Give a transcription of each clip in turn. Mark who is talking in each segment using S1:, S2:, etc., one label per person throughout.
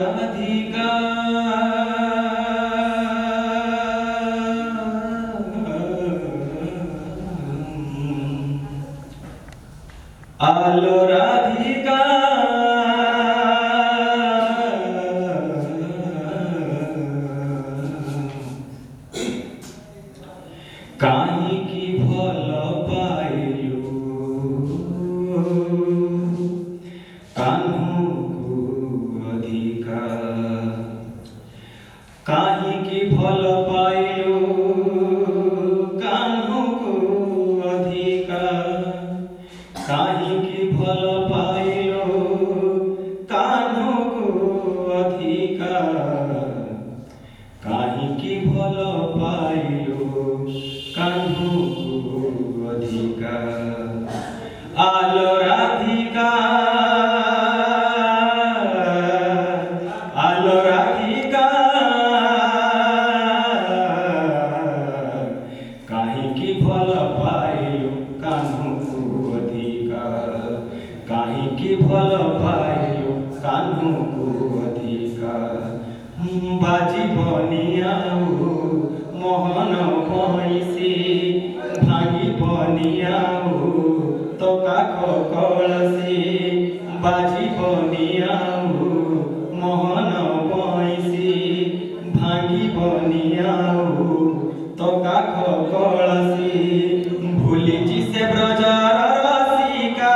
S1: রাধিকা আলো রাধিকা কাহিকি ভাল পাইলু কাহ্নুকু ଅଧିକା କାହିଁକି ଭଲ ପାଇଲୁ କାହ୍ନୁକୁ ଅଧିକା କାହିଁକି ଭଲ ପାଇଲୁ କାହ୍ନୁକୁ ଅଧିକା କାହିଁକି ଭଲ ପାଇଲୁ କାହ୍ନୁକୁ ଅଧିକା ଆଲୋ ରାଧିକା আলো রাধিকা কাহিকি ভাল পাইলু কাহ্নুকু ଅଧିକା কাহিকি ভাল পাইলু কাহ্নুকু ଅଧିକା বাজিবনি ଆଉ মোহন বইসি ভাঙিবনি ଆଉ তো কাখ কলসি বাজিবনি ଆଉ মোহন বইসি ভাঙিবনি ଆଉ তো কাখ কলসি ভুলিছি সে ব্রজর রসিকা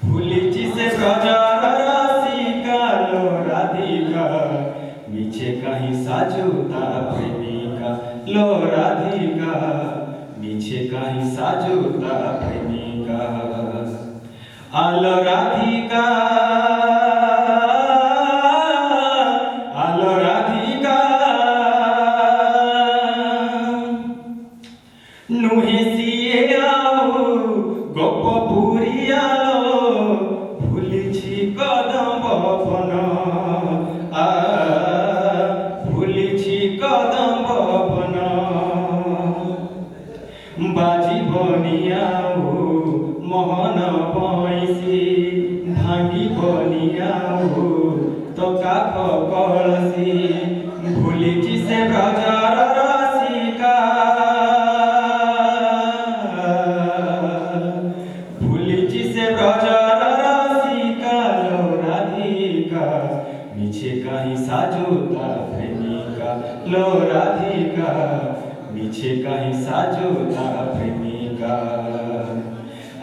S1: ভুলিছি সে ব্রজর রসিকা লো রাধিকা মিছে কাহি সাজুতা প্রেমিকা লো রাধিকা মিছে কাহি সাজুতা প্রেমিকা আলো রাধিকা আলো রাধিকা নুহে সিয়ে আও গপ পুরিয়ালো ভুলিছি কদম বন ভুলিছি কদম বন বাজিবনি ଆଉ মোহন বইসি ভাঙিবনি ଆଉ তো কাখ কলসি ভুলিছি সে ব্রজর রসিকা ভুলিছি সে ব্রজর রসিকা লো রাধিকা মিছে কাহি সাজুতা প্রেমিকা লো রাধিকা মিছে কাহি সাজুতা প্রেমিকা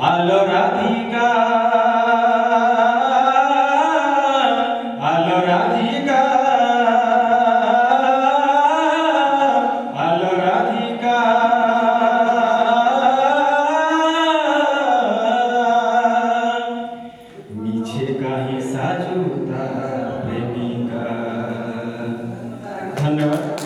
S1: আলো রাধিকা আলো রাধিকা আলো রাধিকা মিছে কাহি সাজুতা প্রেমিকা ধন্যবাদ।